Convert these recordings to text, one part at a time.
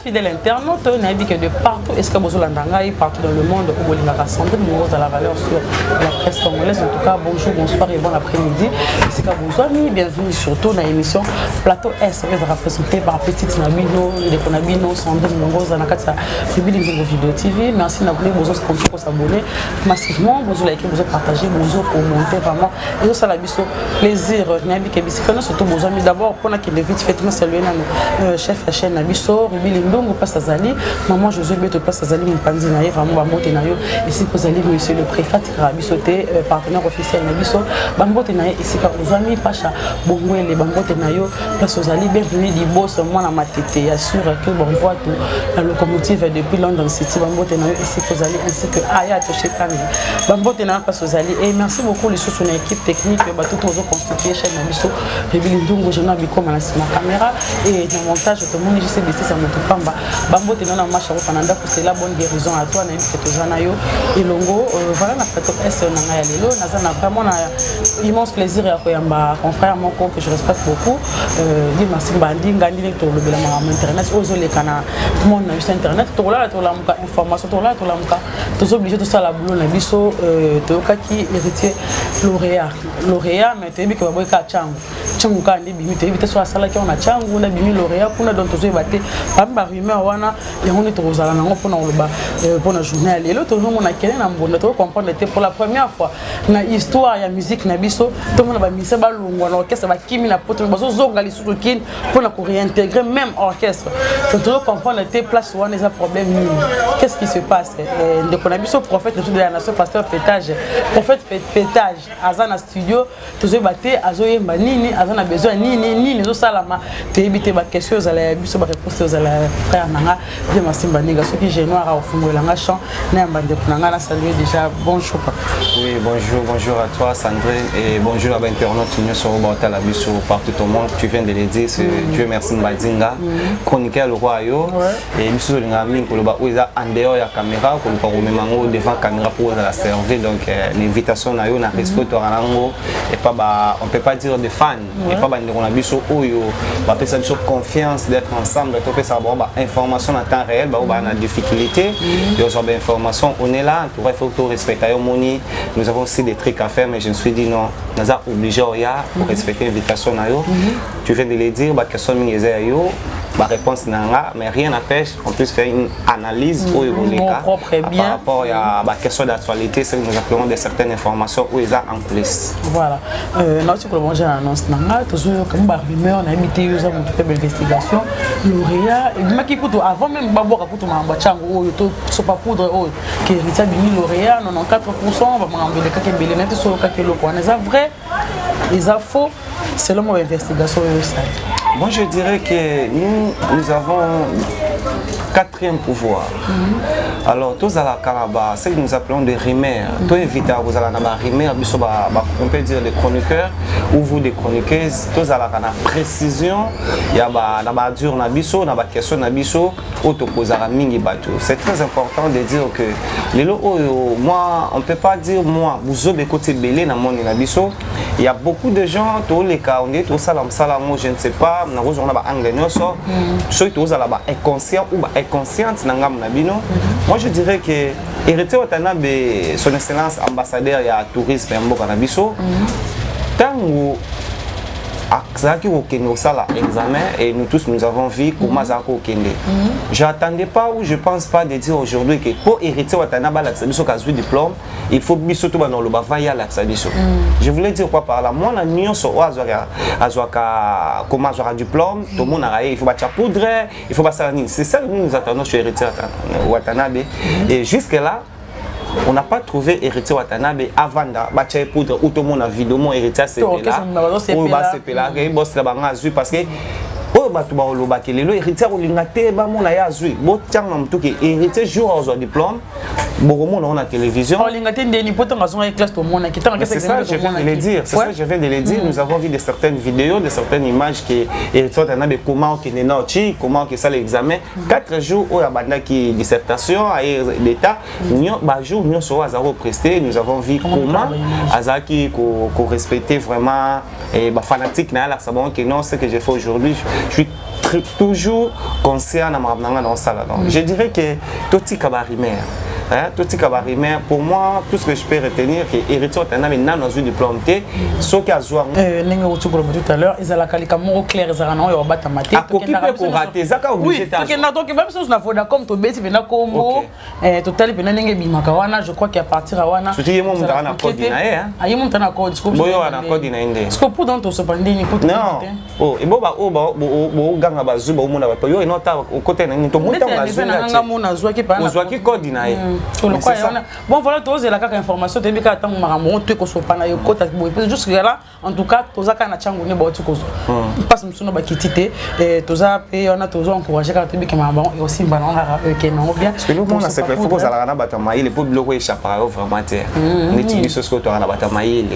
fidèle internaute, on a dit que de partout, est-ce que vous avez partout dans le monde, où vous avez rassemblé, nous la valeur sur la presse congolaise. En tout cas, bonjour, bonsoir et bon après-midi. C'est que vous avez bienvenue surtout dans l'émission Plateau S, représenté par Petite Nabino, les Konabino, Sandrine Mongo, Zanakata, Bibi Vidéo TV. Merci d'avoir vous s'abonner massivement, vous liker, vous partager, vous commenter vraiment. Et ça, la plaisir, surtout vos amis d'abord, pour que les vite faites, saluer chef de chaîne Nabiso, Ruby Lindongo, Place Azali, maman José Beto, Place Azali, Mpanzi Naïe, vraiment Bambote Nayo, ici vous allez, monsieur le préfet, Rabisoté, partenaire officiel Nabiso, Bambote Naïe, ici vos amis, Pacha, Bongwe, les Bambote Nayo, Place Azali, bienvenue du boss, moi la matete, assure que bon voit tout, la locomotive depuis London City, Bambote Nayo, ici vous allez, ainsi que Aya Toshekane, Bambote Nayo, Place Azali, et merci beaucoup les sous une équipe technique, tout aux constitué chaîne Nabiso, Ruby Lindongo, je n'ai pas ma caméra, et le montage, tout le monde, je sais que c'est mon pamba. Bambo te donne marche au Canada pour c'est la bonne guérison à toi, n'a que tu en as eu. Et longo, voilà la photo S n'a pas l'élo, n'a vraiment un immense plaisir à quoi mon frère mon que je respecte beaucoup. Dis merci Bandi, Gandhi pour le bilan internet, aux les canaux, tout le monde a juste internet, tout là, tout là, information, tout là, tous obligés tout ça la boulot, la biso, tu as qui héritier lauréat, mais tu es bien que va boire changu. Changu quand il bimi, tu es sur la salle qui on a changu, on a bimi lauréat, on a donc tous les battés. Par rumeur, on a tous les alangs pour la journée. Et l'autre jour, on a quelqu'un qui comprendre pour la première fois. Dans l'histoire, il y a musique, Nabiso, tout le monde a mis ça balou, l'orchestre va qui la pote, pour réintégrer même orchestre. Tout le monde comprendre les places où on a des problèmes. Qu'est-ce qui se passe? Donc, Nabiso, prophète de la nation, pasteur pétage, prophète pétage, Azana studio, tous les battés, Azoye Manini, Azana besoin, ni les autres salama, tu évites ma question, vous allez réponse aux frères Nanga, de Massimba Niga, ceux qui j'ai noir au fond de la champ, Nambande Nanga, saluer déjà, bonjour. Oui, bonjour à toi Sandrine et bonjour à l'internaute sur Bota Bisso partout au monde. Tu viens de le dire, c'est Dieu merci Mbadinga, chroniqueur le roi yo, et Bisso Lingami, pour le bas où il a en dehors de la caméra, pour le pas remettre mango devant la caméra pour la servir. Donc l'invitation na yo na respect au rango et pas on peut pas dire des fans, et pas bande on a Bisso où yo, bah peut ça Bisso confiance d'être ensemble, tu peux savoir information en temps réel, bah on a difficulté, et aujourd'hui information on est là, tu vas faire tout respecter au moni. Nous avons aussi des trucs à faire, mais je me suis dit non, nous sommes obligés pour respecter l'invitation. Tu viens de le dire, question ma réponse n'a mais rien n'empêche qu'on puisse faire une analyse où il par rapport à la question d'actualité, c'est que nous appelons de certaines informations où ils sont en coulisses. Voilà. Notre problème, j'ai annoncé toujours comme rumeur, on a habité une investigation, lauréat, avant même Babo Kaputo Mambachango, sur pas poudre, qui héritier de lauréat, 94%, on va m'enlever les caquets bélénettes sur le caquet local. Est-ce vrai? Est-ce faux? Selon mon investigation, moi je dirais que nous avons quatrième pouvoir. Alors tous à la Canaba, c'est que nous appelons des rimeurs. Tous invités à vous à la rimeur, on peut dire des chroniqueurs ou vous des chroniqueuses. Tous à la précision, il y a la dur nabiso, la question nabiso, autoposara mingi bateau. C'est très important de dire que les moi on peut pas dire moi vous avez côté belé dans mon nabiso. Il y a beaucoup de gens, tous les cas, on dit tout ça, je ne sais pas, on a anglais, ceux qui sont inconscients ou inconscientes, moi je dirais que héritier Watanabe, son excellence ambassadeur il y a tourisme tant Zaki Okende au sala examen et nous tous nous avons vu comment Zaki Okende. J'attendais pas ou je pense pas de dire aujourd'hui que pour hériter Watanabe l'Axabiso qui a eu diplôme, il faut biso tout dans le bavaya l'Axabiso. Je voulais dire quoi par là? Moi la nuance sur comment avoir diplôme, tout le monde a il faut battre poudre, il faut passer. C'est ça que nous attendons sur héritier Watanabe et jusque là. On n'a pas trouvé héritier Watanabe avant de poudre ou tout le monde a vidéo mon héritier c'est là ou c'est là boss là parce que oh bah tu vas le le héritier olingate ba mon ya azui bo tiang mam tout que héritier jour au diplôme beaucoup monde on a télévision olingate ndeni poto ngazonga classe tout monde qui c'est ça je viens de le dire c'est ça je viens de le dire nous avons vu de certaines vidéos de certaines images que héritier Watanabe comment que nenochi comment que ça l'examen 4 jours au banda qui dissertation à l'état nous ba jour nous so azaro presté nous avons vu comment azaki ko respecter vraiment et ba fanatique na la sabon que non ce que j'ai fait aujourd'hui je suis toujours conscient dans le salon. Je dirais que tout ce qui pour moi, tout ce que je peux retenir, c'est que héritier dans une diplôme, ce qui a joué. Tout à l'heure, ils ont la qualité claire, ils ont battu ma tête. Pour rater, ça a obligé donc même si on a fait comme tu bêtis, venir Congo, total venir Bimakawana, je crois qu'il y a partir à Wana. Tu dis mon dans la code dinaé, hein? Aïe mon dans la code, ce que vous avez dans code dinaé. Ce que pour dans ton sepandini, pour non. Oh, et bon ganga bazu ba mona ba yo et nota au côté na to monta bazu na mona zwa ki pa na zwa ki code dinaé. Bon voilà, tu as la information, tu as dit que maman tu ko so pana yo kota juste là en tout cas tu as kana changu ne ba tu ko so. Parce que nous ba kitité et tu as payé on a toujours encouragé quand tu dis que maman et aussi ba non que non bien. Parce que nous on a c'est faut que ça la na batama il pour bloquer échapper vraiment terre. Ni tu ce que tu as na batama il.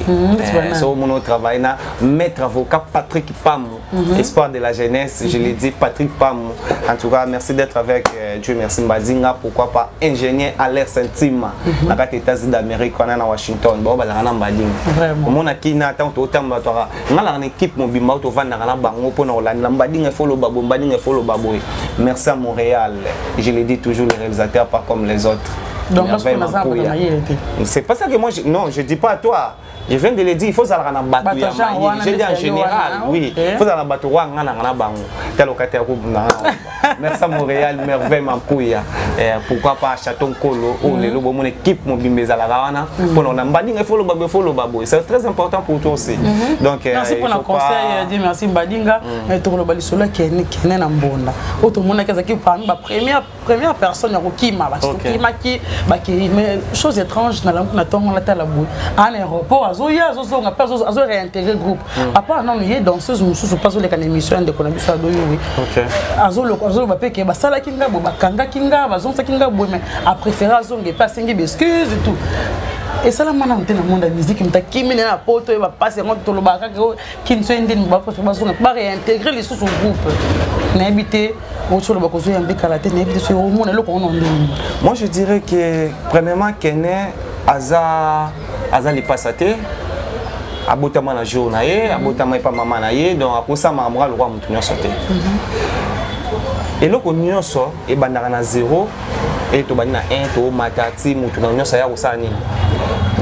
So mon travail na maître avocat Patrick Pam, espoir de la jeunesse, je l'ai dit Patrick Pam. En tout cas, merci d'être avec Dieu merci Mbadinga, pourquoi pas ingénieur à l'air Sentima. Dans les États-Unis d'Amérique, on est à Washington, bon bah dans Mbadinga. Vraiment. Mon akina tant autant batora. On a une équipe mobile auto vendre dans la banque pour nous la Mbadinga follow babo, Mbadinga follow babo. Merci à Montréal. Je l'ai dit toujours les réalisateurs pas comme les autres. Donc c'est pas ça que moi non, je dis pas à toi. Je viens de le dire, il faut aller en bateau. Je dis en général, oui. Il faut aller en bateau. Tel locataire. Merci à Montréal, merveille Mampouya. Pourquoi pas Château Colo, où les lobos, mon équipe mobile à la Ravana. Pour nous, il faut le babo. C'est très important pour toi aussi. Donc, merci pour le conseil. Dis merci Mbadinga. Mais tout le balisolo qui est né en bonne. Autre monde qui parmi la première personne qui m'a mais chose étrange dans la boue. En aéroport, azo réintégrer le groupe. Papa non il est danseuse mususu pas les émission de konabisa do oui. OK. Azo ba peke ba sala kinga bo ba kanga kinga ba zonsa kinga bo mais a préféré azo nge pas sengi excuse et tout. Et ça la mana mtena monde de musique mta kimine na poto e ba passer ngo to lo ba ka ki nso ndini ba ko ba zonga ba réintégrer les sous groupe. Na habité au sur le ba ko zo yambe kalaté na habité sur au monde le ko non ndini. Moi je dirais que premièrement Kene aza les passatés abotama na journée abotama pas maman na ye donc akosa mamra le roi mutunyo sauté et le konyo so e bandaka na 0 et to bani na 1 to matati mutunyo sa ya kosani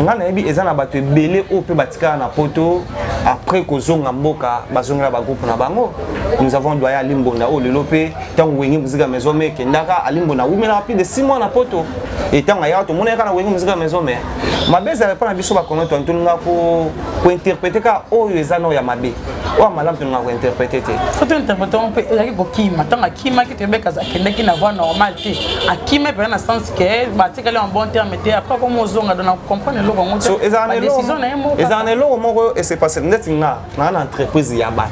ngana yebi ezana bato ebele o pe batika na poto après kozonga mboka bazongela ba groupe na bango nous avons doya limbonda o lelope tant wengi musique maison mais kendaka alimbonda umela plus de 6 mois na poto et tant ya to moneka na wengi musique maison mais mabeza pas na biso ba kono to ntunga pour interpréter ka o ezano ya mabe o malam tunga ko interpréter te faut interpréter on peut yaki ko kima tant akima ki tebe kaza kendaki na voix normale te akima pe na sens que batika le en bon terme te après comme ozonga donc comprendre le bon so ezanelo moko et c'est passé net na entreprise ya bato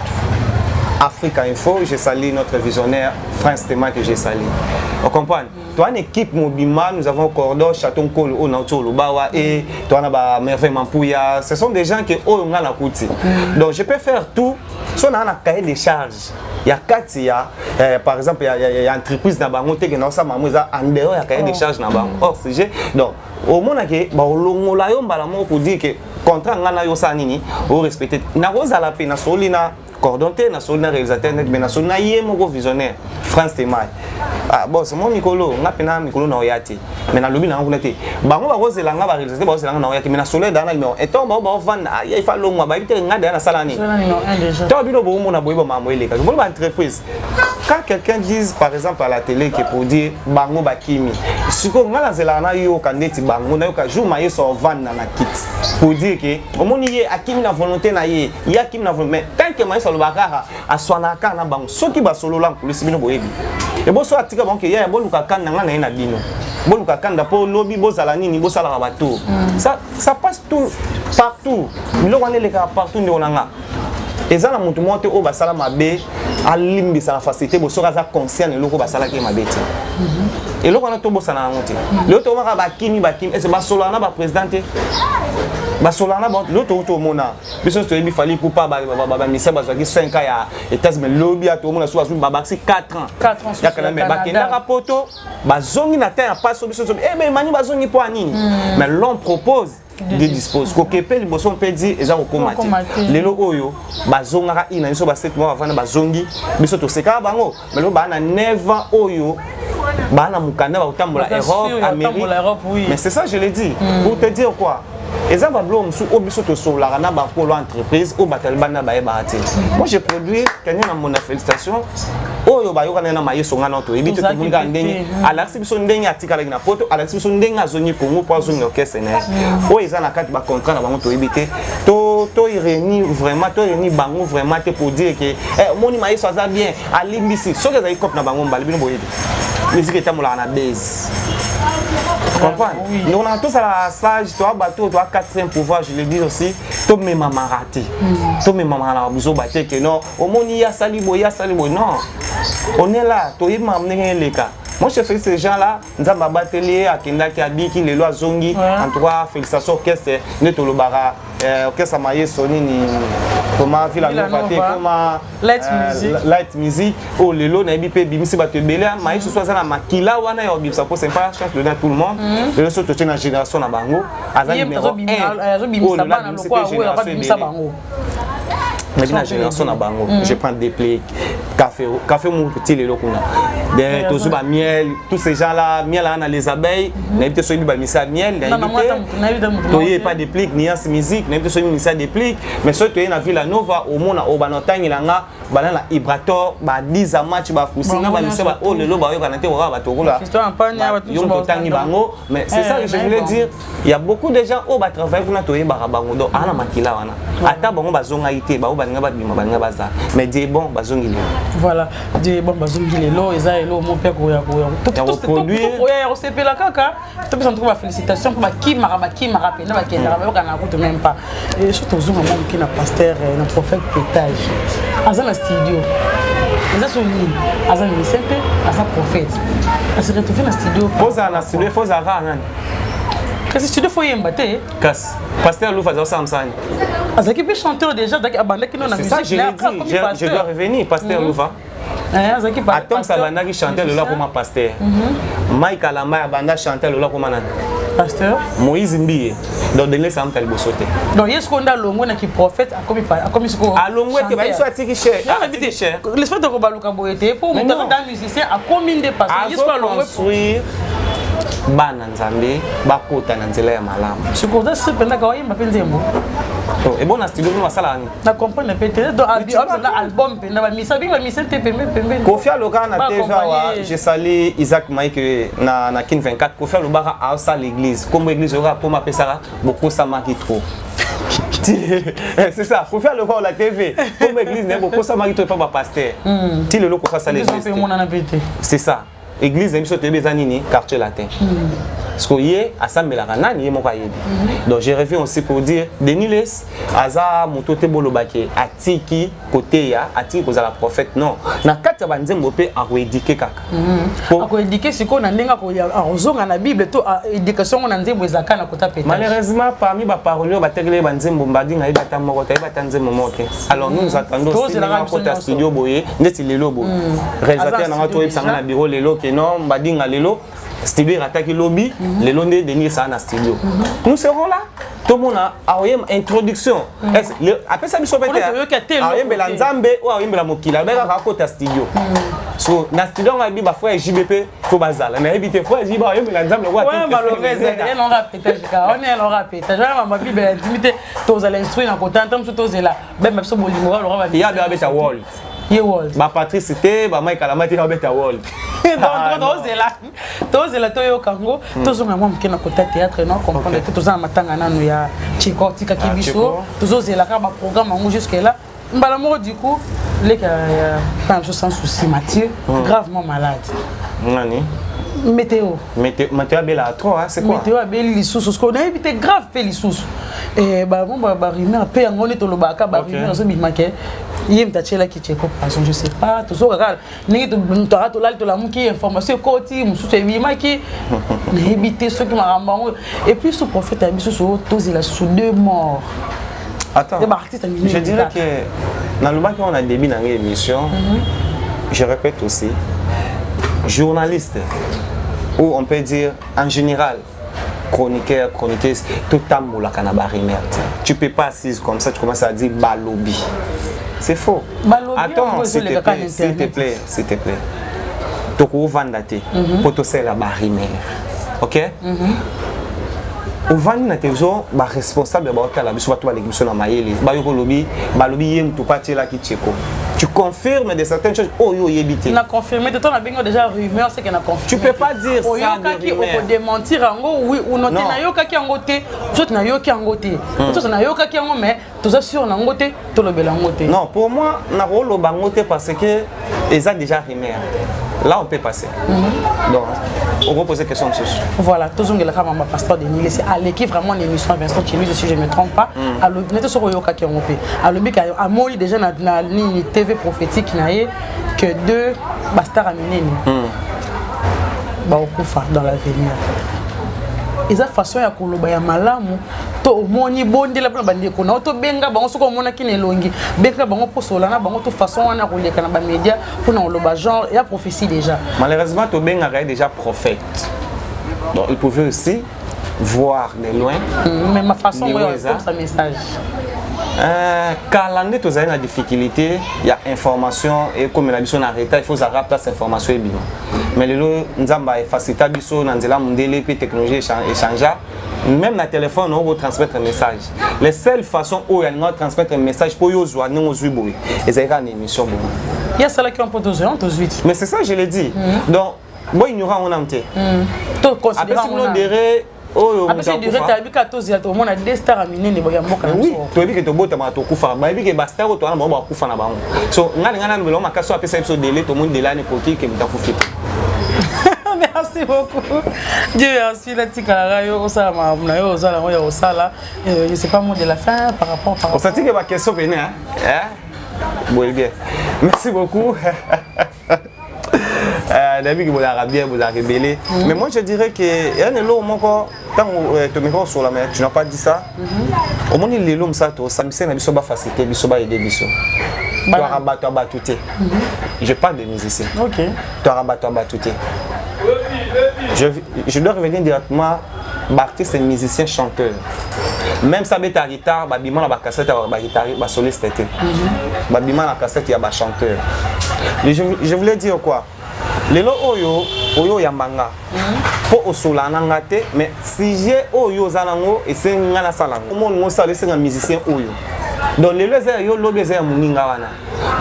Africa Info, j'ai sali notre visionnaire France Tema que j'ai sali. On comprend? Toi une équipe Mobima, nous avons Cordo, Château Colo, Onauto Lubawa et toi on a Merveille Mampouya. Ce sont des gens qui ont la côté. Donc je peux faire tout. Si on a un cahier de charges, il y a Katia, par exemple, il y a une entreprise dans Bango qui est en dehors, il y a cahier de charges dans Bango. Or, c'est donc au moment où pour dire que contrat ngana yo sanini au respecter na rosa la pena solina cordonté na solina réalisateur net mais na solina yemo visionnaire France Temai ah bon c'est mon Nicolo nga pena Nicolo na oyati mais na lobi na ngulete bango ba rosa la nga ba réalisateur ba rosa la nga na oyati mais na solina dans numéro et tombe ba vendre il fa lo mo ba bité nga na salani to bino bo mo na boyeba mambo eleka je veux ba entreprise quand quelqu'un dit par exemple à la télé que pour dire bango bakimi siko nga na zela na yo kandeti bango na yo ka jour maye so vendre na kit pour dire que au monde y a qui na volonté na ye il y a qui na volonté mais tant que maye so le bakara a swanaka na bango soki ba solo la police bino boyebi et bo so atika bango ya bo luka kan na na bino bo luka kan da po lobby bo sala nini bo sala bato ça passe tout partout bilo wane le ka partout ndonanga ezana mutu mote o basala mabe alimbisa la facilité bo soka za conscient loko basala ke mabeti et loko na to bosana ngote le to maka bakimi et c'est basolo na ba présidente basolana bon l'autre to mona biso to ebi fali pour pas ba misa bazaki 5 ans ya etats mais lobby a to mona so azu babaki 4 ans ya kana me bakenda rapoto bazongi na terre pas so biso mais mani bazongi pour anini mais l'on propose Dieu dispose. Kokepe liboso on peut dire eza okomate. Lelo oyo bazongaka ina biso ba 7 mois avant bazongi biso to seka bango. Mais lo ba na 9 ans oyo ba na mukanda ba utambola Europe, Amérique. Mais c'est ça je l'ai dit. Pour te dire quoi? Et ça va bloquer sous obiso to sur la rana ba pour l'entreprise au batal bana ba ebati. Moi j'ai produit kanya na mon félicitation. Oyo ba yoka na maye songa na to ebite to munga ndenge. Alaxi biso ndenge atika avec na poto, alaxi biso ndenge azonyi Congo pour azonyi orchestre na. O eza na kati ba contrat na bango to ebite. To réunir vraiment, to réunir bango vraiment te pour dire que moni maye so za bien, alimbisi. So que za ikop na bango mbali bino boyebi. Musique est amola na base. Comprends? Nous on a tous à la sage, toi bateau, toi quatrième pouvoir, je le dis aussi, tout mes mamans raté. Tout mes mamans là, vous avez que non, au monde il y a salibo, non. On est là, toi il m'a amené les cas. Moi je fais ces gens là, nous avons battu à Kendaki Abiki, les lois zongi, en tout cas félicitations orchestre, Netolobara, orchestre Maye Sony ni comment Villanova comment light music, oh les lois n'aiment pas bimisi battu belé, Maye ce soit ça la makila wana ya bimsa pour c'est pas chance de donner à tout le monde, le reste de la génération na bango, azali numéro 1, oh le là bimsa bango. Mais la génération na bango, je prends des plaies, café mon petit les locaux là. Toujours ba miel, tous ces gens là, miel là les abeilles, n'habite sur ba misa miel, n'habite pas des plaies, nuance musique, n'habite sur misa des plaies, mais surtout na Villanova au monde au banotang ilanga, banana Ibrator, ba 10 match ba kusina ba misa ba oh le lo ba yo kanate wa ba tokola. Yo totangi bango, mais c'est ça que je voulais dire, il y a beaucoup de gens au ba travailler pour na toyer ba bango do ana makila wana. Ata bango bazonga ité ba mais des bons bazongi. Voilà, des bons bazongi lelo eza elo mon père ko ya produire. On s'est fait la caca. Tu peux sentir ma félicitation pour qui m'a rappelé na kenda ba kana ko même pas. Et surtout zuma mon qui na pasteur na prophète pétage. Azan na studio. Eza soni azan ni simple, azan prophète. A se retrouver na studio. Posa na studio, posa rana. Qu'est-ce que studio faut y mbater? Casse. Pasteur Lou faisait ça ensemble. Azaki peut chanter déjà d'abandonner qui non la musique. C'est ça je l'ai dit, je dois revenir pasteur Louva. Atom Sabana qui chantait le là comme pasteur. Mike Alama Abanda chantait le là comme pasteur. Moïse Mbiye. Donc donner ça m'tal bosoté. Donc est-ce qu'on a longo na qui prophète a comme ce qu'on a longo que ba iso atiki cher. L'esprit de Robaluka Boyete pour monter dans musicien a combien de pasteurs est-ce qu'on longo construire bana nzambe bakota na nzela ya malamu. Sikoza sependa ka yimba penzembo. Et bon na studio no masala ni. Na comprendre peut-être donc album penda ba misa bi ba misa te pembe. Kofi Aloka na TVA wa je salue Isaac Mike na Kin 24 Kofi Aloka a sa l'église. Comme l'église aura pour ma pesara beaucoup ça marque trop. C'est ça, faut faire le voir la TV. Comme l'église n'est beaucoup ça marque trop pas pasteur. Ti le loco ça l'église. C'est ça. Église émission TV Zanini quartier latin. Parce que hier à Sambela nani mon kayebi. Donc j'ai revu aussi pour dire Deniles aza motote bolobake atiki côté ya atiki ko za la prophète non. Na kati ba nzembo pe a koéduquer kaka. A koéduquer siko na ndenga ko ya ozonga na Bible to éducation na nzembo ezaka na kota pétage. Malheureusement parmi ba paroliers ba tegele ba nzembo mbadi nga ibata moko ta ibata nzembo mote. Alors nous attendons aussi na kota studio boye ndeti lelo bo. Réalisateur na to ebsanga na bureau lelo non badinga lelo studio attaque lobby lelo nde denir ça na studio nous serons là tout le monde a une introduction après ça biso pété ayembela nzambe ou ayembela mokila beka ka kota studio so na studio ngabi ba frère JBP faut bazala na ebité frère JBP ayembela nzambe wa ouais malheureusement elle on répète on est on répète je ma bible intimité tous les instruments na kota ntam tous là ben biso bolimo alors il y a beta world ba Patrice c'était ba Mike Alamati ba beta world donc tous là toyo kango tous na mwa mkena kota théâtre non comprendre tous na matanga nanu ya chikotika kibiso tous là ka ba programme ngo jusque là mbala mo du coup les pas sans souci Mathieu gravement malade nani météo bela trop c'est quoi météo beli lisusu ce qu'on a évité grave pe lisusu et ba bon ba rumeur pe ngoni to lobaka ba rumeur so bitmake yem tachela ki cheko passion je sais pas to so kaka ningi to rato lali to la muki information koti mususu ebimaki na éviter ceux qui maramba et puis ce prophète a mis sur tozela sur 2 morts. Attends, je dirais que dans le moment qu'on a début dans l'émission, je répète aussi, journaliste, ou on peut dire en général, chroniqueur, chroniqueuse, tout tamoula kanaba rimère. Tu peux pas assise comme ça, tu commences à dire balobi. C'est faux. Balobi, attends, s'il te plaît, s'il te plaît, s'il te plaît. Toko vandate, pour te faire la barimère. Ok? Au vandi na tezo ba responsable ba hôtel biso bato ba l'émission na mayele ba yoko lobi ba lobi yem to pati la ki tcheko. Tu confirmes de certaines choses oh yo yebité. Na confirmé de ton abingo déjà rumeur c'est qu'elle a confirmé. Tu peux pas dire ça de rumeur. On peut démentir ango oui ou non na yoka ki ango te. Tout na yoka ango te. Tout na yoka ki ango mais tout ça sur na ango te to lobela ango te. Non, pour moi na rolo bango te parce que ils ont déjà rumeur. Là on peut passer. Donc on va poser question dessus. Voilà, toujours le cas maman pasteur Denis c'est à l'équipe vraiment l'émission Vincent Chilus si je me trompe pas. À l'obnet sur yoka ki ango pe. À l'obik à moi déjà na TV prophétique que deux bastards à mener dans l'avenir. Et ça façon ya koloba ya malamu to omoni bondela bana bandeko na to benga bango soko mona kine longi benga bango posola na bango to façon wana koleka na ba média pour na loba genre ya prophétie déjà. Malheureusement to benga est déjà prophète. Donc il pouvait aussi voir de loin. Mais ma façon de comme ça message. Quand on a une difficulté, il y a information et comme la mission arrêtée, il faut s'adapter à cette information. Mais le lot, nous avons facilité biso dans la mondiale puis technologie échanger. Même dans le téléphone, on va transmettre un message. Les seules façons où on va transmettre un message pour nous voir nous aujourd'hui, et c'est une émission. Il y a celle qui on peut doser, on dose vite. Mais c'est ça je l'ai dit. Donc, moi ignorant on a monté. Tout considérant on a. Oh, après c'est direct à bika tozi to mona deux stars à miner ne boya mboka na oui to bi ke to bota ma to kufa ba bi ke ba star to na ba kufa na bango so ngani ngana no ma kaso apesa episode délai to monde délai ne poti ke mta kufi. Merci beaucoup. Dieu merci la tika yo osala ma na yo osala mo ya osala je sais pas mot de la fin par rapport on s'attire que ma question venait hein bon bien merci beaucoup. David vous a bien, vous a révélé. Mais moi je dirais que il y a un lot quand tu me sur la mer, tu n'as pas dit ça. Au moins il est l'homme ça toi, ça me sert à biso ba faciliter, biso ba aider biso. Tu as rabattu tout. Je parle de musicien. OK. Tu as rabattu tout. Je dois revenir directement artiste et musicien chanteur. Même ça bête à guitare, ba bima la cassette ba guitare, ba soliste était. Ba bima la cassette il y a ba chanteur. Je voulais dire quoi? Lelo oyo yambanga po osola nanga te mais si j'ai oyo zalango et c'est ngana salango mon ngo sala c'est un musicien oyo donc lelo za yo lobe za muninga wana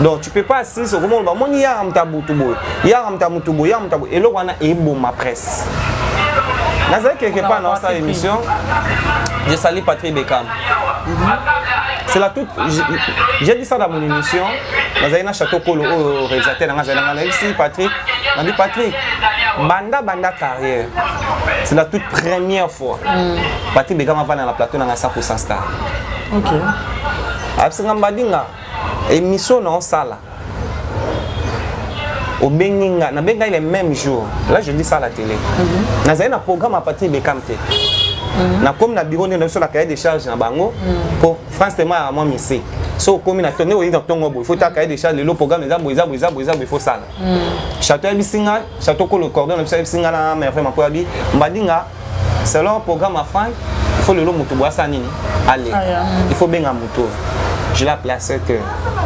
donc tu peux pas assise comme on va moni ya mtabutu boy ya mtamutu boy ya mtabu elo wana e bon ma presse naza quelque part dans sa émission je salue Patrick Beckham. C'est la toute. J'ai dit ça dans mon émission. Dans un château Kolo au réalisateur dans un ici Patrick. On dit Patrick. Banda carrière. C'est la toute première fois. Patrick Beckham va dans la plateau dans un 100% star. OK. Absolument badinga. Émission non ça là. Au Benginga, na Benga il est même jour. Là je dis ça à la télé. Dans un programme à Patrick Beckham. Na comme na bureau na sur la cahier de charge na bango pour France Témoin à moi misé so comme na tourner au dans ton il faut ta cahier de charge le programme les aboisa il faut ça château bisinga château ko le cordon na bisinga na mais vraiment pour abi mbadinga c'est leur programme à fin il faut le lo mutu boisa nini allez il faut benga mutu je la place 7h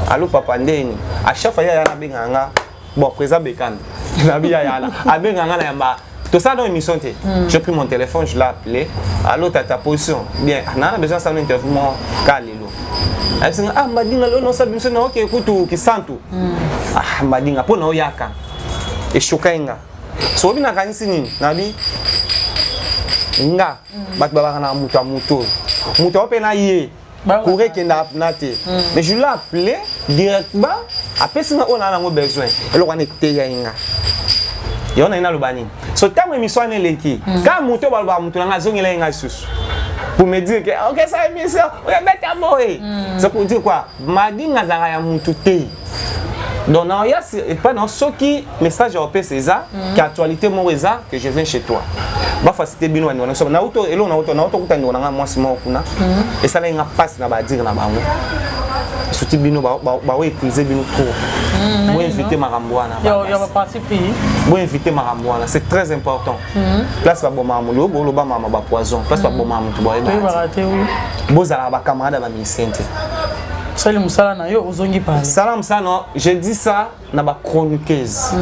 allo papa ndeni à chaque fois ya na benga nga bon présent Beckham na biya ya la a benga nga na yamba. Tout ça dans l'émission, j'ai pris mon téléphone, je l'ai appelé. Allô, ta position. Bien, on a besoin de ça, interview, Kalilo. Elle dit, ah, Madinga, non, ça, bien sûr, non, ok, écoute, qui sent tout. Ah, Madinga, pour nous, yaka. Et chokainga. So, bien, on a dit, Nabi, nga, bat baba na muta muto. Muta open na yé. Courir qui n'a pas été. Mais je l'ai appelé directement. Après, si on a besoin, alors on est téyainga. Et on a une albanie. So tant émission est l'équipe. Quand monter balba monter na zone là nga susu. Pour me dire que OK ça émission, on va mettre à moé. C'est pour dire quoi? Madinga zara ya mutu te. Donc non, il y a pas dans ce qui message au PCza qui actualité mon reza que je viens chez toi. Ba facilité bino na so na auto elo na auto kutani na moi simo kuna. Et ça là nga passe na ba dire na bango. Surtout bino ba épuiser bino trop. Vous invitez Maramboana. Il y a parti pris. Vous invitez Maramboana, c'est très important. Place ba boma mulo, bo loba mama ba poison. Place ba boma mutu boy ba. Oui, va rater oui. Bozala ba camarade ba musicien. Sali musala na yo ozongi parler. Salam ça non, je dis ça na ba chroniqueuse.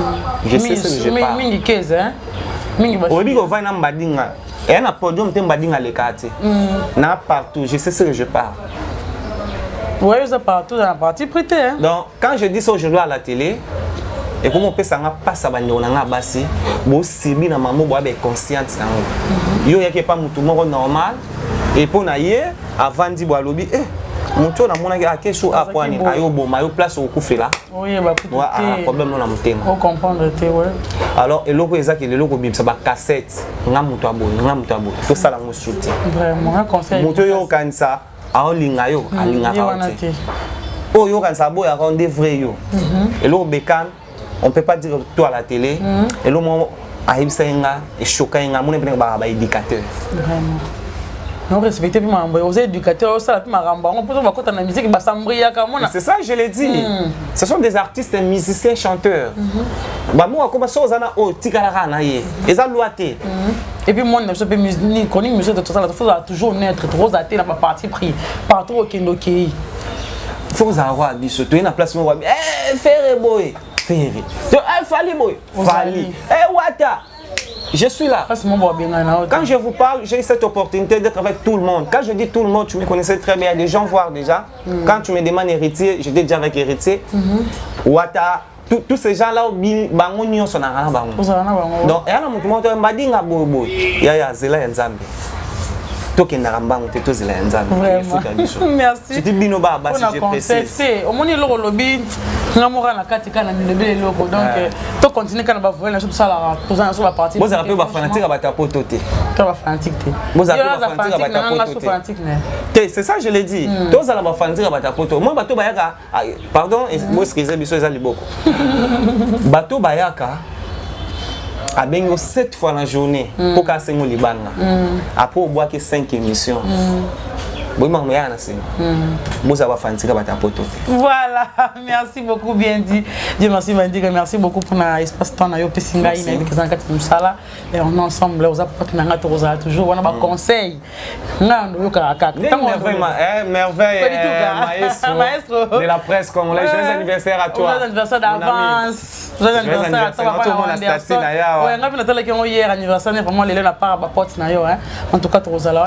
Je sais ce que je parle. Mingi 15 hein. Mingi ba. Obi go va na mbadinga. Et un podium te mbadinga le quartier. Na partout, je sais ce que je parle. Oui, ça partout dans la partie prêtée. Hein? Donc, quand je dis ça aujourd'hui à la télé, et comme on peut s'en passer à bande on a bassi, bon si bien maman boit avec conscience ça. Yo y a pas mutu moko normal et pour naie avant di bois lobby mutu na mona ka kesu a poani ayo bon mayo place au coufer là. Oui, bah ouais, problème non na mutema. On comprendre te ouais. Alors eloko ezaki eloko bim ça ba cassette nga mutu abo to sala mo soutien. Vraiment un conseil. Mutu yo kanisa aolinga yo alinga ka. Oh yo kanisa boya ka on devrait yo. Eloko bekan on peut pas dire tout à la télé. Et le moment aïbsenga et choquinga mon épingle ba éducateur. Vraiment. On respecte plus ma aux éducateurs ça plus ma ramba on peut pas quand on a musique ba sambria comme c'est ça je l'ai dit. Ce sont des artistes musiciens chanteurs. Ba moi comme ça ozana o tikala na ye. Eza loité. Et puis moi je peux musique chronique musique de tout ça faut toujours naître trop athée dans ma partie pris partout au Kendoki. Faut avoir dit surtout une place moi faire boy. Ferry. Fali boy. Fali. Wata. Je suis là. Quand je vous parle, j'ai cette opportunité d'être avec tout le monde. Quand je dis tout le monde, tu me connaissais très bien. Il y a des gens voir déjà. Quand tu me demandes héritier, j'étais déjà avec héritier. Wata. Tous ces gens-là, bango sont dans bango. Donc, il y a un moment où madinga bobo. Il y a zela nzambe. Merci. Tu dis bino ba basi je précise. Au moins il le lobby ngamora na katika na ndebele loko donc to continuer kana ba voler sur ça la posant sur la partie. Vous avez ba fanatique ba ta pototé. Ka ba fanatique té. Vous avez ba fanatique ba ta pototé. C'est ça je l'ai dit. Tous ala ba fanatique ba ta pototé. Moi bato bayaka pardon, moi excusez biso ezali boko. Bato bayaka à bengo 7 fois la journée pour casser mon libanga. Après on boit que 5 émissions. Voilà, merci beaucoup, bien dit. Dieu merci, merci beaucoup pour l'espace temps. Et on est ensemble, on a toujours un conseil. Merveille, maestro de la presse congolaise. Joyeux anniversaire à toi. Joyeux anniversaire d'avance. Joyeux anniversaire à toi. En tout cas,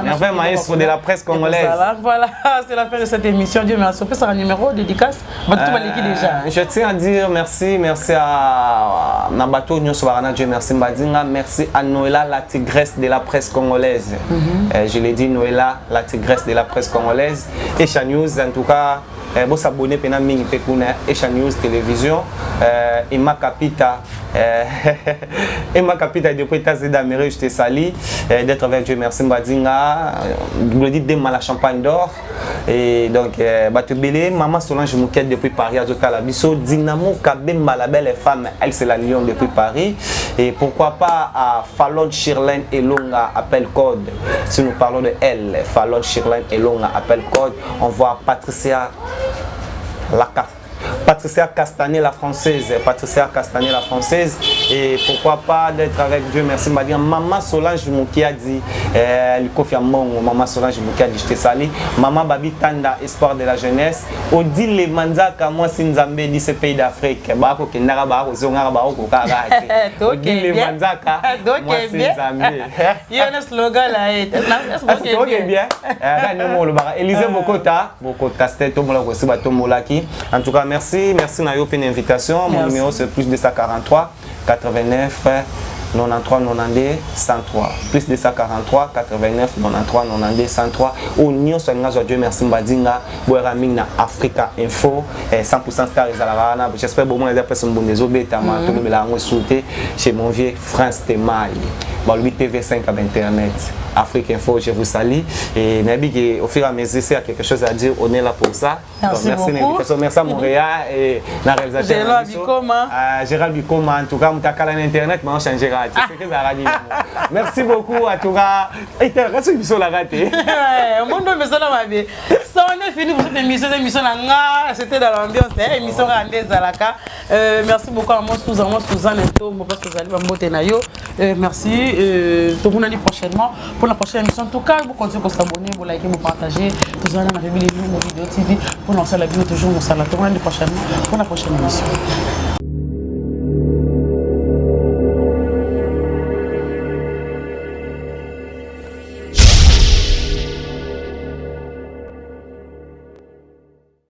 merveille, maestro de la presse congolaise. Voilà, c'est la fin de cette émission. Dieu merci. On peut faire un numéro dédicace. Je tiens à dire merci à Nabato Nyoswarana, Dieu merci Mbadinga, merci à Noëlla, la tigresse de la presse congolaise. Je l'ai dit, Noëlla, la tigresse de la presse congolaise. Et Echa News, en tout cas, vous s'abonnez à Mingi Pekuna, Echa News Télévision, Emma Capita. Emma Capita depuis États-Unis d'Amérique, je te salue d'être avec Dieu merci Mbadinga. Je le dis demain la champagne d'or. Et donc, Batubélé, Maman Solange Mouquette depuis Paris, Azotala Bisso, Dynamo Kabemba, la belle femme, elle c'est la Lyon depuis Paris. Et pourquoi pas à Fallon Shirlène Elonga, appel code. Si nous parlons de elle, Fallon Shirlène Elonga, appel code, on voit Patricia Castanet la française, et pourquoi pas d'être avec Dieu merci Mbadinga. Maman Solange Moukia dit Maman Solange Moukia dit je te salue. Maman Babi Tanda, espoir de la jeunesse. Odile les Manzaka, moi Sinzambe dit ce pays d'Afrique. Bako Kendara Bako Zongara Bako Kara. Odile les Manzaka, moi Sinzambe. Il y a un slogan là. Ok bien. Élisée Bokota, c'était Tomola Kosiba Tomolaki. En tout cas merci Nayo pour l'invitation. Mon numéro c'est plus 243 89 93 92 103. Plus 243 89 93 92 103. Au Nyon Soninga Dieu merci Mbadinga. Boeraming na Africa Info 100% Star Ezalana. J'espère que vous avez apprécié mon désolé bêta ma tout le monde souhaité chez mon vieux France Temaï. le TV5 à Internet. Afrique Info, je vous salue. Et Nabi, au fur et à mesure, s'il y a quelque chose à dire, on est là pour ça. Merci beaucoup. Merci à Montréal et la réalisation. Gérald Bikoma, en tout cas, on a Internet, mais on change de radio. Merci beaucoup, en tout cas. Et tu as émission la raté. Mon nom est Sana Mabé. Ça, on est fini pour cette émission. C'était dans l'ambiance, émission Randez Zalaka. Merci beaucoup à moi, Suzanne et tout, mon pote Suzanne, merci. Tout le monde dit prochainement pour la prochaine émission. En tout cas, vous continuez à vous abonner, vous liker, vous partager. Tout ça, on a vu les vidéos TV pour lancer la vidéo toujours. Nous allons tout le monde dit prochainement pour la prochaine émission.